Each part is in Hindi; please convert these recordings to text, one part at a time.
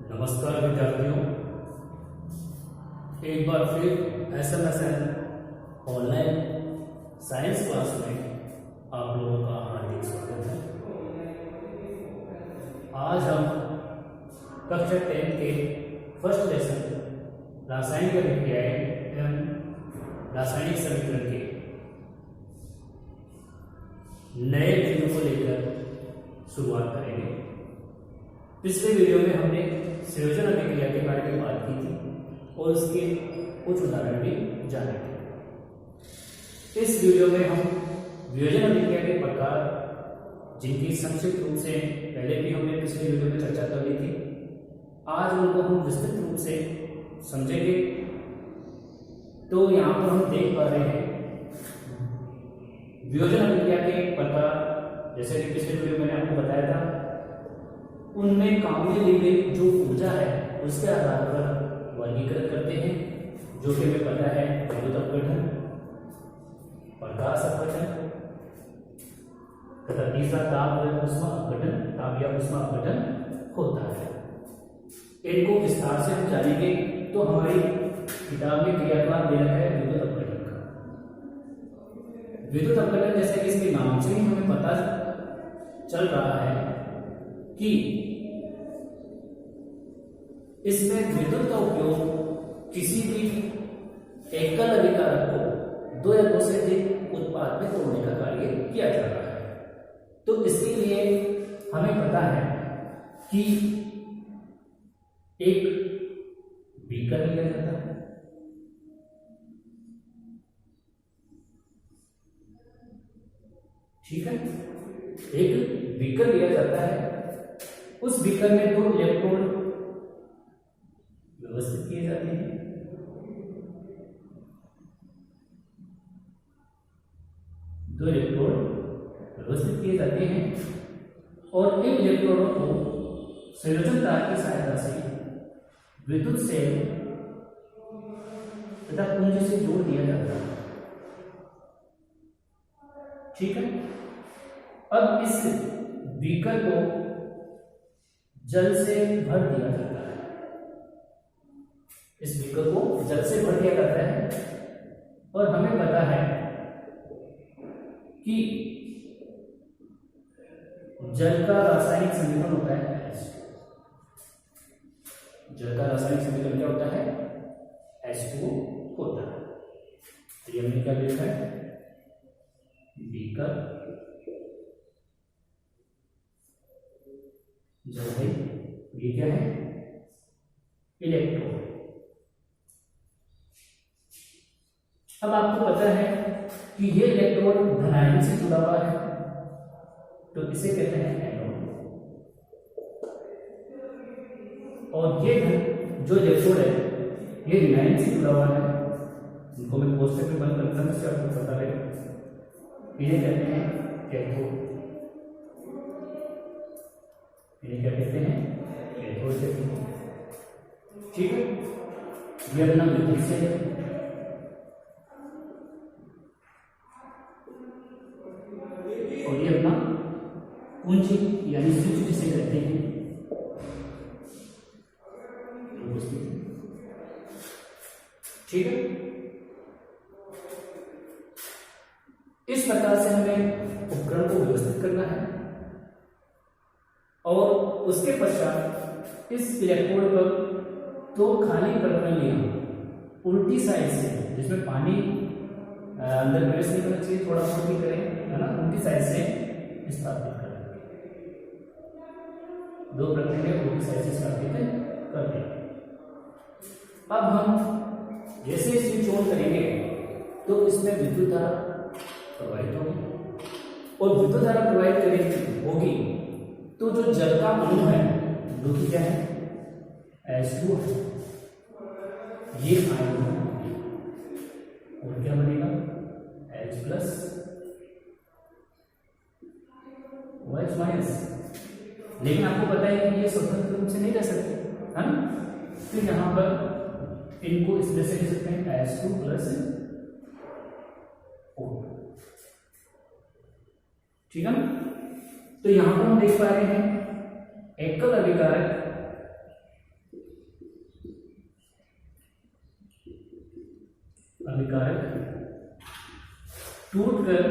नमस्कार विद्यार्थियों, एक बार फिर एसएमएसएन ऑनलाइन साइंस क्लास में आप लोगों का हार्दिक स्वागत है। आज हम कक्षा 10 के फर्स्ट लेसन रासायनिक अभिक्रियाएं एवं रासायनिक समीकरण के नए वीडियो को लेकर शुरुआत करेंगे। पिछले वीडियो में हमने संयोजन अभिक्रिया के बारे में बात की थी और उसके कुछ उदाहरण भी जाने थे। इस वीडियो में हम वियोजन अभिक्रिया के प्रकार, जिनकी संक्षिप्त रूप से पहले भी हमने पिछले वीडियो में चर्चा कर ली थी, आज उनको हम विस्तृत रूप से समझेंगे। तो यहाँ पर हम देख पा रहे हैं वियोजन अभिक्रिया के प्रकार, जैसे कि पिछले वीडियो में मैंने आपको बताया था, उनमें काम में ली गई जो ऊर्जा है उसके आधार पर वर्गीकृत करते हैं, जो कि हमें पता है विद्युत अपघटन, प्रकाश अपघटन तथा तीसरा ताप या ऊष्मा अपघटन, ताप या ऊष्मा अपघटन होता है। इनको विस्तार से हम जानेंगे। तो हमारी किताब में क्रियाकलाप दे रखा है विद्युत अपघटन का। विद्युत अपघटन जैसे कि इसके नाम से ही हमें पता चल रहा है कि इसमें विद्युत का उपयोग किसी भी एकल अभिकारक को दो या दो से अधिक उत्पाद में तोड़ने का कार्य किया जा रहा है। तो इसके लिए हमें पता है कि एक बीकर लिया जाता है, ठीक है, एक बीकर लिया जाता है। उस बीकर में दो इलेक्ट्रोड व्यवस्थित किए जाते हैं। दो इलेक्ट्रोड व्यवस्थित किए जाते हैं और इन इलेक्ट्रोडों को संयोजन तार की सहायता से विद्युत सेल तथा कुंज से जोड़ दिया जाता है, ठीक है। अब इस बीकर को जल से भर दिया जाता है। इस बीकर को जल से भर दिया जाता है और हमें पता है कि जल का रासायनिक समीकरण होता है H2। जल का रासायनिक समीकरण क्या होता है? H2 होता है। तो ये हमने क्या लिखा है? बीकर जल है, ये क्या है? इलेक्ट्रोड। अब आपको पता है कि ये इलेक्ट्रोड धनायन से जुड़ा हुआ है, तो इसे कहते हैं एनोड। और ये जो इलेक्ट्रोड है ये ऋणायन से जुड़ा हुआ है, इनको मैं कोष्टक में बंद करता हूं, इससे आपको पता रहेगा। इन्हें कहते हैं कैथोड। इन्हें क्या कहते हैं? कैथोड कहते हैं, ठीक है। ये अपना विद्युत सेल है और ये अपना कुंज यानी स्विच जिसे कहते हैं, ठीक है। इस प्रकार से हमें उपकरण को व्यवस्थित करना है और उसके पश्चात इस इलेक्ट्रोड पर दो खाली प्रतलियां उल्टी साइड से, जिसमें पानी अंदर प्रवेश नहीं करना चाहिए, थोड़ा बहुत ही करें, है ना, उल्टी साइड से स्थापित करें। दो प्रतलियां उल्टी साइड से स्थापित कर दें। अब हम जैसे स्विच ऑन करेंगे तो इसमें विद्युत धारा प्रवाहित होगी और विद्युत धारा प्रवाहित करेगी होगी तो जो जल का अणु है जो कि क्या है? H2 है, ये आयन है और क्या बनेगा? H plus OH minus. लेकिन आपको पता है कि ये स्वतंत्र रूप से नहीं रह सकते, है ना। तो यहां पर इनको इसमें से लिख सकते हैं H2 प्लस O, ठीक है ना। तो यहां पर हम देख पा रहे हैं एकल अभिकारक अभिकारक टूटकर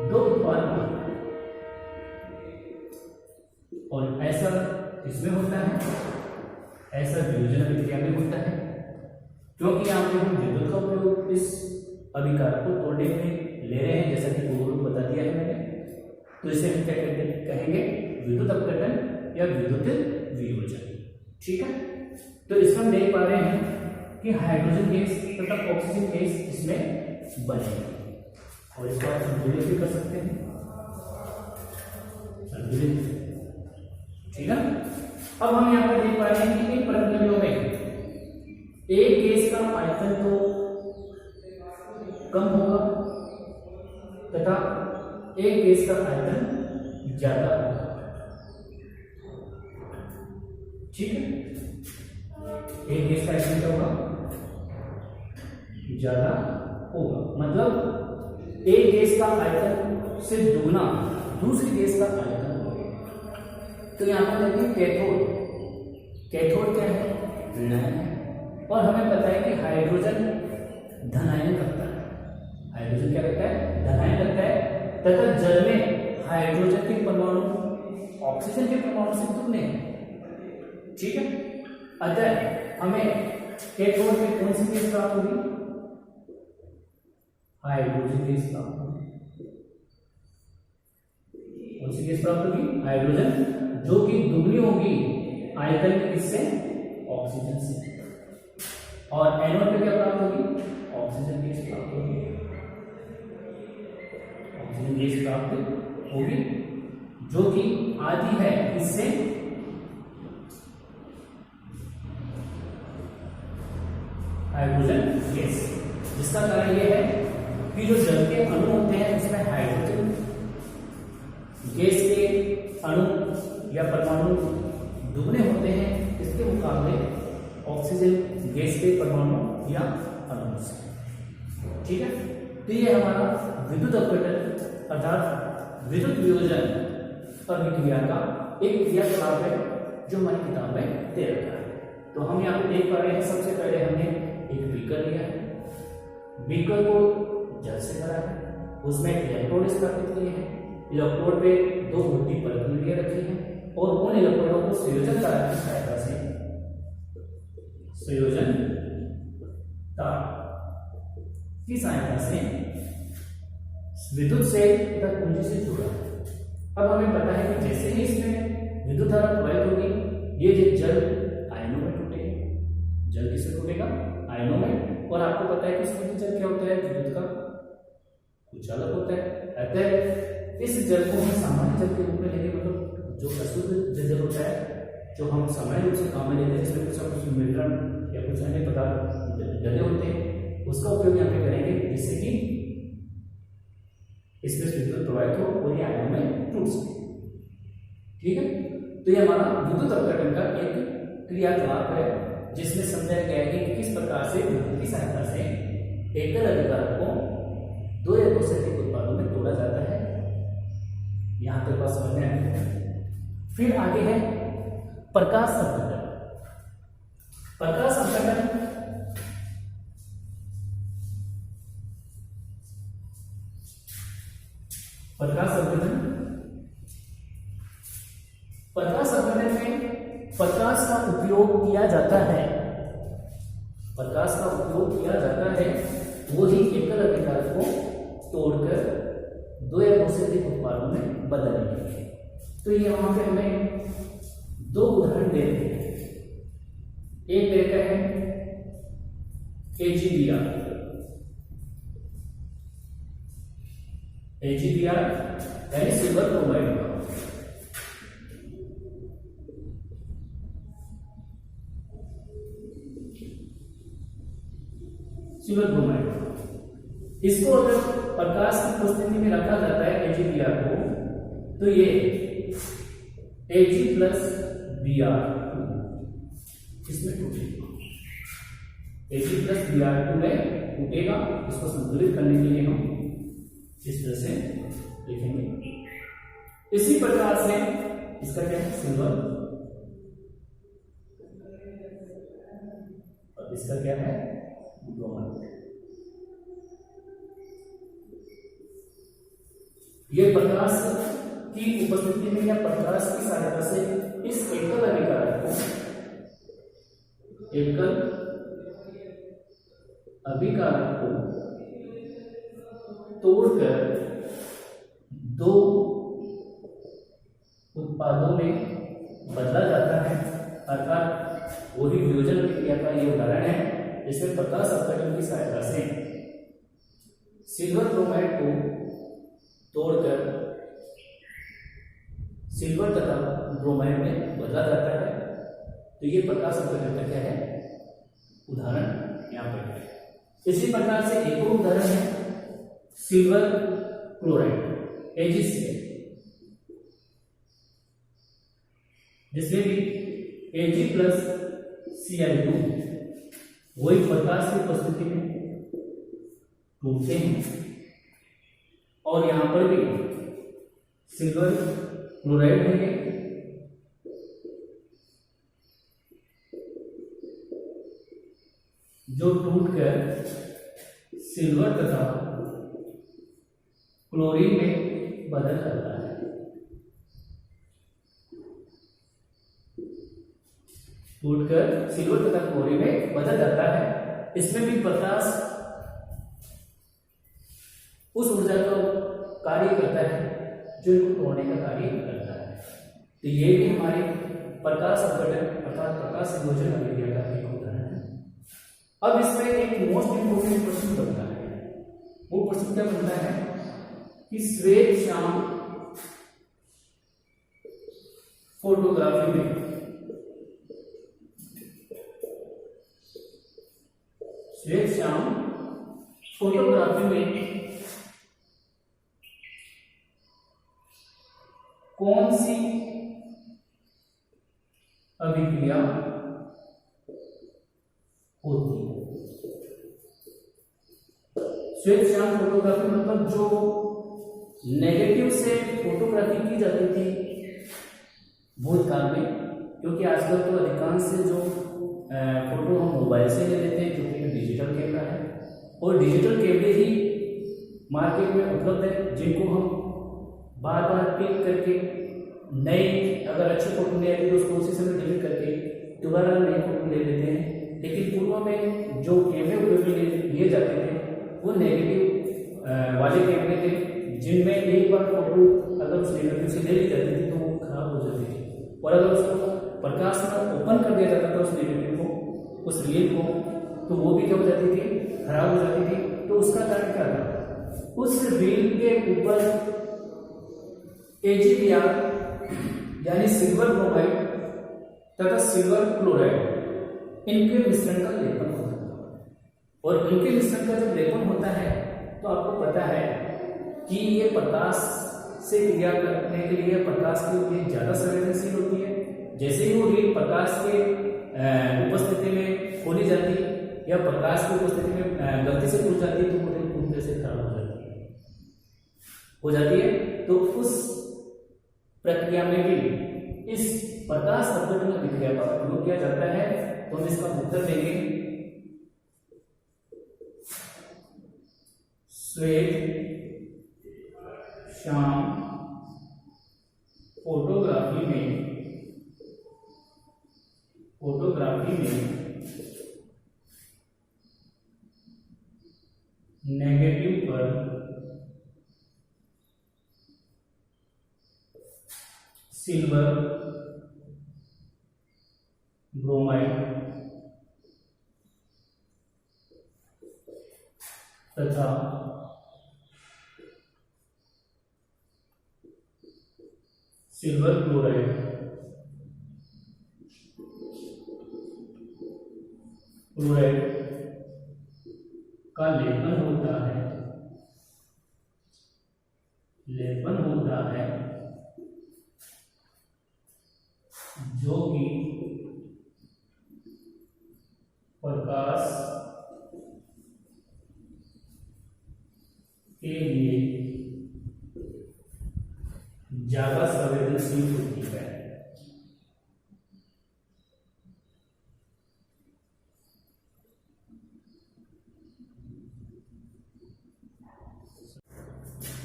दो उत्पाद बनाता है, और ऐसा इसमें होता है, ऐसा वियोजन अभिक्रिया में होता है। क्योंकि यहाँ पे हम विद्युत का उपयोग इस अभिकारक को तोड़ने में ले रहे हैं, जैसा कि पूर्व में बता दिया है मैंने, तो इसे हम क्या कहेंगे, विद्युत अपघटन या विद्युत वियोजन। ठीक है, तो इसमें हम देख पा रहे हैं कि हाइड्रोजन गैस तथा ऑक्सीजन गैस इसमें बनेगी, और इसको आप संतुलित भी कर सकते हैं, संतुलित। ठीक है, अब हम यहाँ पर देख पा रहे हैं कि इन प्रणालियों में एक गैस का आयतन तो कम होगा तथा एक गैस का आयतन ज्यादा होगा। ठीक है, एक गैस का आयतन क्या होगा, ज्यादा होगा, मतलब एक गैस का आयतन से दुगना दूसरी गैस का आयतन होगा। तो यहां पर देखिए कैथोड, कैथोड क्या है, ऋणायन है, और हमें पता है कि हाइड्रोजन धनायन रखता है, हाइड्रोजन क्या रखता है, धनायन रखता है, तथा जल में हाइड्रोजन के परमाणु ऑक्सीजन के परमाणु से दुगने हैं। ठीक है, अतः हमें कैथोड में कौन सी गैस प्राप्त होगी, हाइड्रोजन गैस प्राप्त होगी। कौन सी गैस प्राप्त होगी, हाइड्रोजन, जो कि दुगनी होगी आयतन में किससे, ऑक्सीजन से। और एनोड पे क्या प्राप्त होगी, ऑक्सीजन गैस प्राप्त होगी, ऑक्सीजन गैस प्राप्त होगी, जो कि आती है इससे हाइड्रोजन गैस, जिसका कारण यह है कि जो जल के अणु होते हैं उसमें हाइड्रोजन गैस के अणु या परमाणु दुगने होते हैं, इसके मुकाबले ऑक्सीजन गैस के परमाणु या अणु से। ठीक है, तो ये हमारा विद्युत अपघटन अर्थात विद्युत वियोजन अभिक्रिया का एक क्रियाकलाप है जो हमारी किताब में दे रखा है। तो हम यहाँ पे देख पा रहे हैं, सबसे पहले हमने एक बीकर लिया है, बीकर को जल से भरा है, उसमें इलेक्ट्रोड स्थापित किए हैं, इलेक्ट्रोड पे दो मोटी परत रखी है, और उन इलेक्ट्रोडों को संयोजन तार की सहायता से, संयोजन तार की सहायता से विद्युत से तथा कुंजी से जोड़ा है। अब हमें पता है कि जैसे ही इसमें विद्युत धारा प्रवाहित होगी, ये जल आयनों में टूटेगा। जल किससे टूटेगा, आयनों में, और आपको पता है कि इसमें जल क्या होता है, विद्युत का कुचालक होता है। अतः इस जल को हम सामान्य जल के रूप में लेंगे, मतलब जो अशुद्ध जल होता है, जो हम सामान्य रूप से काम में लेते हैं, जिसमें कुछ मिनरल या कुछ अन्य पदार्थ डले होते हैं, उसका उपयोग यहाँ पे करेंगे, जिससे कि इसमें विद्युत प्रवाहित हो और ये आयनों में टूट सके। ठीक है, तो ये हमारा विद्युत अपघटन का एक क्रियाकलाप है, जिसमें समझाया गया है कि किस प्रकार से विद्युत की सहायता से एकल अभिकारक को दो या दो से अधिक उत्पादों में तोड़ा जाता है। यहां तक बात समझ में आएगी। फिर आगे है प्रकाश अपघटन। प्रकाश अपघटन प्रकाश अपघटन में प्रकाश का उपयोग किया जाता है, प्रकाश का उपयोग किया जाता है, वो ही एकल अभिकारक को तोड़कर दो या दो से अधिक उत्पादों में बदलने के लिए। तो ये वहां पे हमें दो उदाहरण दे रहे हैं। एक देता है AgBr, AgBr यानी सिल्वर ब्रोमाइड का, सिल्वर ब्रोमाइड। इसको अगर प्रकाश की उपस्थिति में रखा जाता है AgBr को, तो ये Ag+Br2 इसमें टूटेगा, Ag+Br2 में टूटेगा। इसको संतुलित करने के लिए हम इस तरह से लिखेंगे। इसी प्रकार से इसका क्या है, सिल्वर, और इसका क्या है, ब्रोमाइड। ये प्रकाश की उपस्थिति में या प्रकाश की सहायता से इस एकल अभिकारक को तोड़कर दो उत्पादों में बदला जाता है, अर्थात वही वियोजन क्रिया का ये उदाहरण है जिसमें प्रकाश अपघटन की सहायता से सिल्वर ब्रोमाइड को तोड़कर सिल्वर तथा ब्रोमाइड में बदला जाता है। तो ये प्रकाश अपघटन का क्या है, उदाहरण यहाँ पर है। इसी प्रकार से एक और उदाहरण है सिल्वर क्लोराइड AgCl, जिसमें भी Ag+Cl2 वही प्रकाश की उपस्थिति में टूटते हैं और यहां पर भी सिल्वर क्लोराइड है जो टूटकर सिल्वर तथा क्लोरीन में बदल जाता है। टूटकर सिल्वर तथा क्लोरीन में बदल जाता है। इसमें भी प्रकाश उस ऊर्जा का कार्य करता है जो इनको तोड़ने का कार्य करता है। तो ये भी हमारे प्रकाश अपघटन अर्थात प्रकाश संयोजन अभिक्रिया का एक उदाहरण है। अब इसमें एक मोस्ट इंपोर्टेंट प्रश्न बनता है। वो प्रश्न क्या बनता है कि श्वेत श्याम फोटोग्राफी में कौन सी अभिक्रिया होती है। श्वेत श्याम फोटोग्राफी मतलब जो नेगेटिव से फोटोग्राफी की जाती थी भूतकाल में, क्योंकि आजकल तो अधिकांश से जो फोटो हम मोबाइल से ले लेते हैं क्योंकि डिजिटल कैमरा है और डिजिटल कैमरे ही मार्केट में उपलब्ध है जिनको हम बार बार क्लिक करके नई अगर अच्छी फोटो ले आती तो उसको उसी समय डिलीट करके दोबारा नई फोटो ले लेते हैं। लेकिन पूर्व में जो कैमरे उपयोग में लिए जाते थे वो नेगेटिव वाले कैमरे थे जिनमें एक बार फोटो अगर उस नेगेटिव से ले ली जाती थी तो वो खराब हो जाती थी और अगर उसको प्रकाश में ओपन कर दिया जाता था उस नेगेटिव को उस रील को तो वो भी क्या हो जाती थी, खराब हो जाती थी। तो उसका कारण क्या था, उस रील के ऊपर AgBr यानी सिल्वर ब्रोमाइड तथा सिल्वर क्लोराइड इनके मिश्रण का लेपन होता है और इनके मिश्रण का जब लेपन होता है तो आपको पता है कि ये प्रकाश से क्रिया करने के लिए प्रकाश के लिए ज्यादा संवेदनशील होती है। जैसे ही वो रील प्रकाश के उपस्थिति में खोली जाती या प्रकाश की उपस्थिति में गलती से खुल जाती है तो वो रील पूरी तरह से खराब हो जाती है। तो उस प्रक्रिया में भी इस प्रकाश अपघटन अभिक्रिया का उपयोग किया जाता है। तो हम इसका उत्तर देंगे श्वेत श्याम फोटोग्राफी में नेगेटिव पर सिल्वर ब्रोमाइड तथा सिल्वर क्लोराइड का लेपन होता है जो कि प्रकाश के लिए ज्यादा संवेदनशील होती है।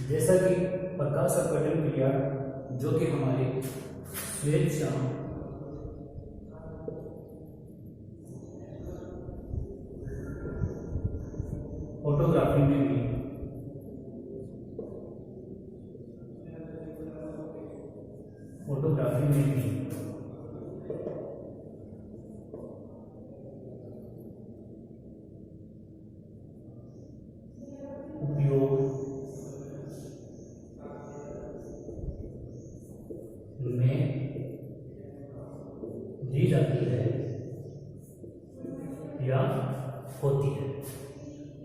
जैसा कि प्रकाश अपघटन क्रिया जो कि हमारे श्वेत-श्याम फोटोग्राफी में भी उपयोग में दी जाती है या होती है।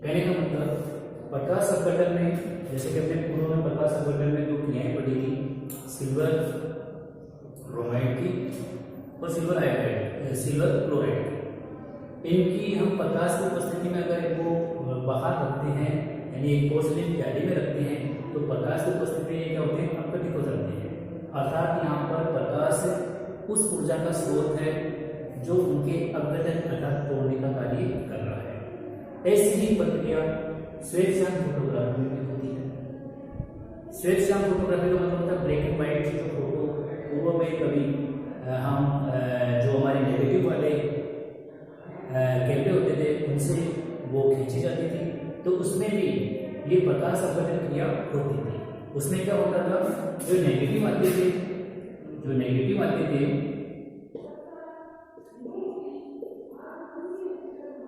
कहने का मतलब प्रकाश अपघटन में, जैसे कि अपने पूर्व में प्रकाश अपघटन में 2 क्रियाएं पढ़ी थी, सिल्वर ब्रोमाइड की और सिल्वर आयोडाइड, सिल्वर क्लोराइड की। इनकी हम प्रकाश की उपस्थिति में अगर इनको बाहर रखते हैं, यानी एक पोर्सिलेन प्याली में रखते हैं, तो प्रकाश की उपस्थिति में क्या होते हैं, अपघटित हो जाते हैं। अर्थात यहाँ पर प्रकाश उस ऊर्जा का स्रोत है जो उनके अपघटन अर्थात तोड़ने का कार्य कर रहा है। ऐसी ही प्रक्रिया श्वेत-श्याम फोटोग्राफी में होती है। श्वेत-श्याम फोटोग्राफी का मतलब होता है ब्लैक एंड व्हाइट जो फोटो पूर्व में कभी हम जो हमारे नेगेटिव वाले कैमरे होते थे उनसे वो खींची जाती थी, तो उसमें भी ये प्रकाश अपघटन क्रिया होती थी। उसमें क्या होता था, जो नेगेटिव आते थे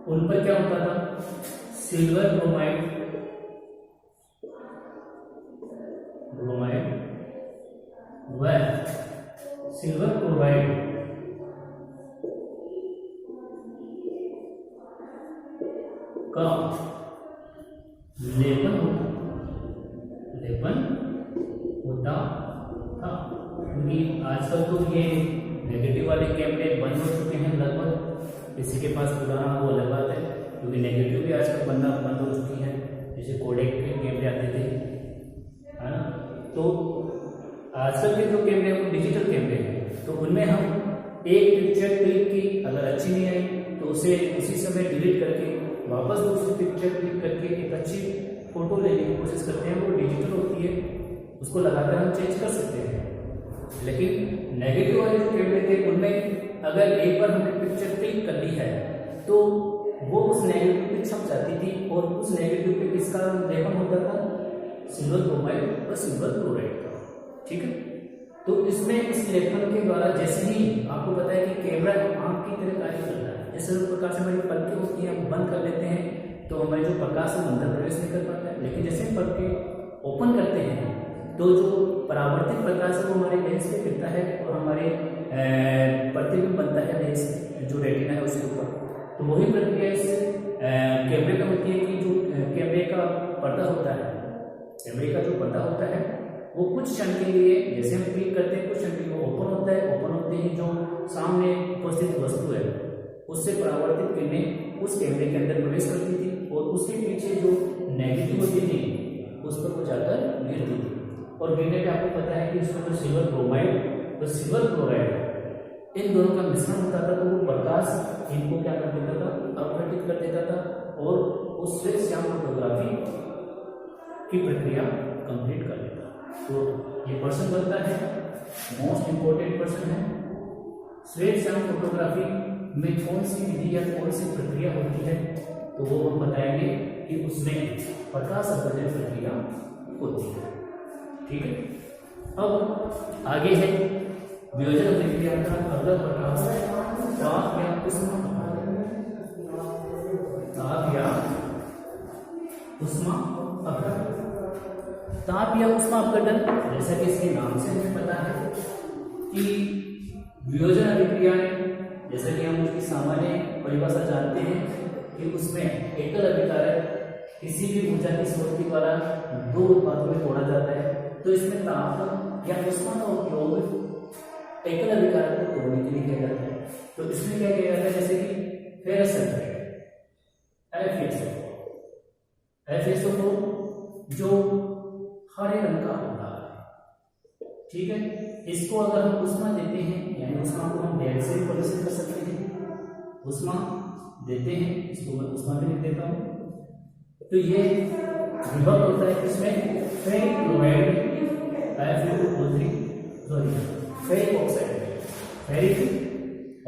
उन पर क्या होता था, सिल्वर ब्रोमाइड व सिल्वर क्लोराइड का लेपन होता था। क्योंकि आजकल तो ये नेगेटिव वाले कैमरे बंद हो चुके हैं लगभग, किसी के पास पुराना वो अलग बात है, क्योंकि नेगेटिव भी आजकल बंद हो चुकी है। जैसे कोडेक के कैमरे आते थे, है ना, तो आजकल के जो कैमरे हैं वो डिजिटल कैमरे हैं, तो उनमें हम एक पिक्चर क्लिक की, अगर अच्छी नहीं आई तो उसे उसी समय डिलीट करके वापस दूसरी पिक्चर क्लिक करके एक अच्छी फोटो लेने की कोशिश करते हैं। वो डिजिटल होती है, उसको लगाकर हम चेंज कर सकते हैं। लेकिन नेगेटिव वाले जो कैमरे थे उनमें अगर एक बार हमने पिक्चर क्लिक कर ली है तो वो उस नेगेटिव पे छप जाती थी, और उस नेगेटिव पे किसका लेपन होता था, सिल्वर ब्रोमाइड और सिल्वर क्लोराइड का। ठीक है, तो इसमें इस लेपन के द्वारा, जैसे ही आपको पता है कि कैमरा आंख की तरह कार्य करता है, जैसे प्रकार से हमारी पलकें होती है, हम बंद कर लेते हैं तो हमारे जो प्रकाश है अंदर प्रवेश नहीं कर पाता है। लेकिन जैसे पलकें ओपन करते हैं तो जो परावर्तित प्रकाश है वो हमारे लेंस पे गिरता है और हमारे प्रतिबिंब बनता है लेंस जो रेटिना है उसके ऊपर। तो वही प्रक्रिया इस कैमरे में होती है कि जो कैमरे का पर्दा होता है, कैमरे का जो पर्दा होता है वो कुछ क्षण के लिए, जैसे हम क्लिक करते हैं कुछ क्षण के लिए ओपन होता है। ओपन होते ही जो सामने उपस्थित वस्तु है उससे परावर्तित किरणें उस कैमरे के अंदर प्रवेश करती थी, और उसके पीछे जो नेगेटिव होती थी उस पर वो जाकर गिरती थी। और गिरने पे आपको पता है कि इसमें जो सिल्वर ब्रोमाइड और सिल्वर क्लोराइड इन दोनों का मिश्रण होता था, तो वो प्रकाश इनको क्या कर देता था, अपघटित कर देता था, और उस श्वेत-श्याम फोटोग्राफी की प्रक्रिया कंप्लीट कर देता। तो ये पर्सन बनता है, मोस्ट इंपोर्टेंट पर्सन है। श्वेत-श्याम फोटोग्राफी में कौन सी विधि या कौन सी प्रक्रिया होती है, तो वो हम बताएंगे कि उसमें प्रकाश अपघटन प्रक्रिया होती है। ठीक है, अब आगे है वियोजन अभिक्रिया का अगला प्रकार ताप या उष्मा अपघटन। ताप या उष्मा अपघटन, जैसा कि इसके नाम से हमें पता है कि वियोजन अभिक्रियाएं, जैसा कि हम उसकी सामान्य परिभाषा जानते हैं कि उसमें एकल अभिकारक किसी भी ऊर्जा के स्रोत के द्वारा दो उत्पादों में तोड़ा जाता है। तो इसमें ताप या उष्मा का उपयोग एकल अभिकारक को तोड़ने के लिए किया जाता है। तो इसमें क्या किया जाता है, जैसे कि फेरस सल्फेट FeSO4 जो हरे रंग का होता है। ठीक है, इसको अगर हम उष्मा देते हैं, यानी उष्मा को हम डेल से प्रदर्शित कर सकते हैं। उष्मा देते हैं, इसको मैं उष्मा भी लिख देता हूं। तो ये विभक्त होता है, इसमें ferric chloride Fe2O3 sorry ferric oxide, ferric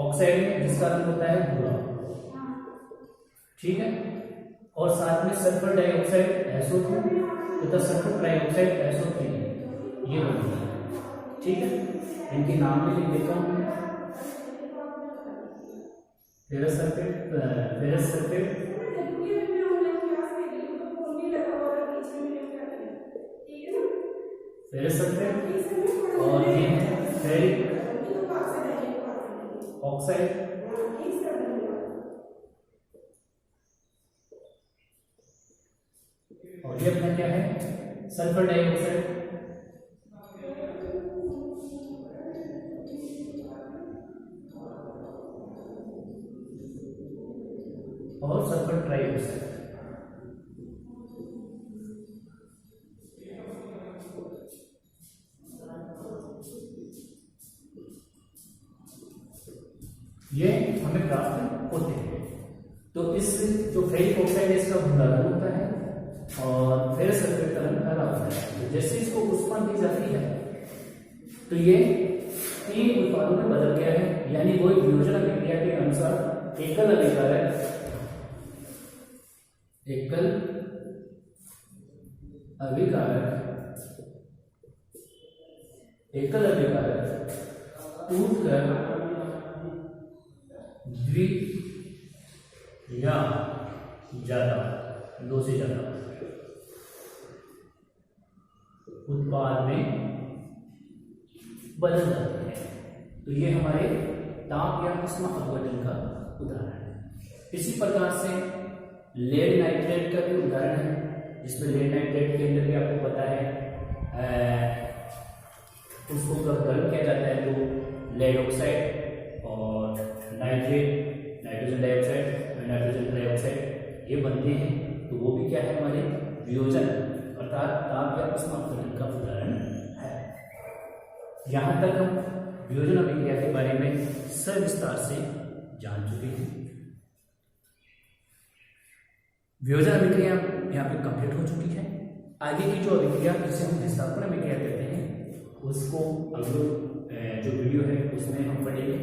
oxide में जिसका रंग होता है भूरा, ठीक है। और साथ में सल्फर डाइऑक्साइड SO2 तथा सल्फर ट्राइऑक्साइड SO3 ये बनता है, ठीक है। इनके नाम भी लिख देता हूँ। Ferrous sulphate, ferrous sulphate, ferrous sulphate, और ये है फेरिक ऑक्साइड, और ये अपना क्या है सल्फर डाइऑक्साइड, और सल्फर ट्राइऑक्साइड। ये हमें प्राप्त होते हैं। तो इस जो फेरिक ऑक्साइड है इसका भूरा रंग होता है और फेरस सल्फेट का रंग हरा होता है। तो जैसे इसको ऊष्मा दी जाती है तो ये तीन उत्पादों में बदल गया है, यानी वो वियोजन अभिक्रिया के अनुसार एकल अभिकारक टूटकर द्वि या ज्यादा, दो से ज्यादा उत्पाद में बदल जाते हैं। तो ये हमारे ताप या उष्मा अपवर्तन का उदाहरण है। इसी प्रकार से लेड नाइट्रेट का भी उदाहरण है, जिसमें लेड नाइट्रेट के अंदर भी आपको पता है उसको जब गर्म किया जाता है तो लेड ऑक्साइड और nitrate, nitrogen dioxide, nitrogen trioxide ये बनते हैं। तो वो भी क्या है हमारे वियोजन अर्थात ताप या उष्मा अपवर्तन का उदाहरण है। यहाँ तक हम वियोजन अभिक्रिया के बारे में सविस्तार से जान चुके हैं। वियोजन अभिक्रिया यहाँ पे कंप्लीट हो चुकी है। आगे की जो अभिक्रिया जिसे हम विस्थापन अभिक्रिया कहते हैं उसको अगले जो वीडियो है उसमें हम पढ़ेंगे।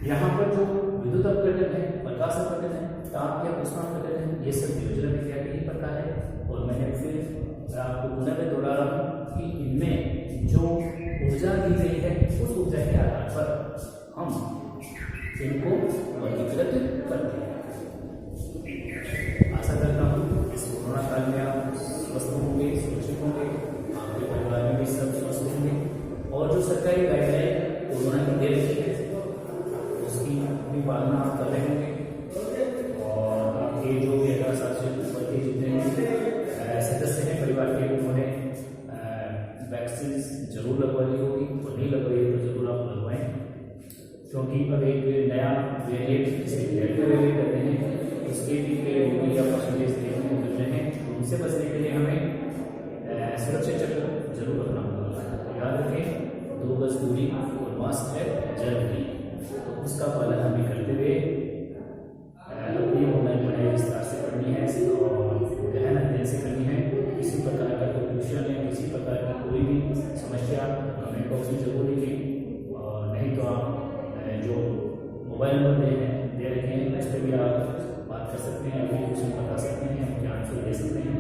यहाँ पर जो विद्युत अपघटन है, प्रकाश अपघटन है, ताप या उष्मा अपघटन है, ये सब वियोजन अभिक्रिया के ही प्रकार है। और मैंने फिर आपको पुनः में दोहरा रहा हूँ कि इनमें जो ऊर्जा दी गई है उस ऊर्जा के आधार पर हम इनको वर्गीकृत करते हैं। आशा करता हूँ इस कोरोना काल में आप स्वस्थ होंगे, सुरक्षित होंगे, आपके परिवार में भी सब स्वस्थ होंगे और जो सरकारी गाइडलाइन कोरोना की दे रही है उसकी भी पालना आप कर रहे होंगे। और आपके जो 18 साल से ऊपर के जितने सदस्य हैं परिवार के, उन्होंने वैक्सीन जरूर लगवा ली होगी और नहीं लगवाई तो जरूर आप लगवाएं, क्योंकि अब एक नया वेरिएंट जिसे डेल्टा वेरिएंट कहते हैं उसके भी कई रोगी या परसेंटेज देखने को मिल रहे हैं। तो उनसे बचने के लिए हमें सुरक्षित चक्र जरूर रखना होगा। याद रखें 2 गज दूरी और मास्क है जरूरी, तो उसका पालन हमें करते हुए अपनी ऑनलाइन पढ़ाई विस्तार से करनी है और गहन अध्ययन से करनी है। किसी प्रकार का कोई क्वेश्चन या किसी प्रकार की कोई भी समस्या कमेंट बॉक्स में जरूर लिखें, और नहीं तो आप जो मोबाइल नंबर दे रखे हैं उस पर भी आप बात कर सकते हैं, अपनी क्वेश्चन बता सकते हैं, उनके आंसर दे सकते हैं।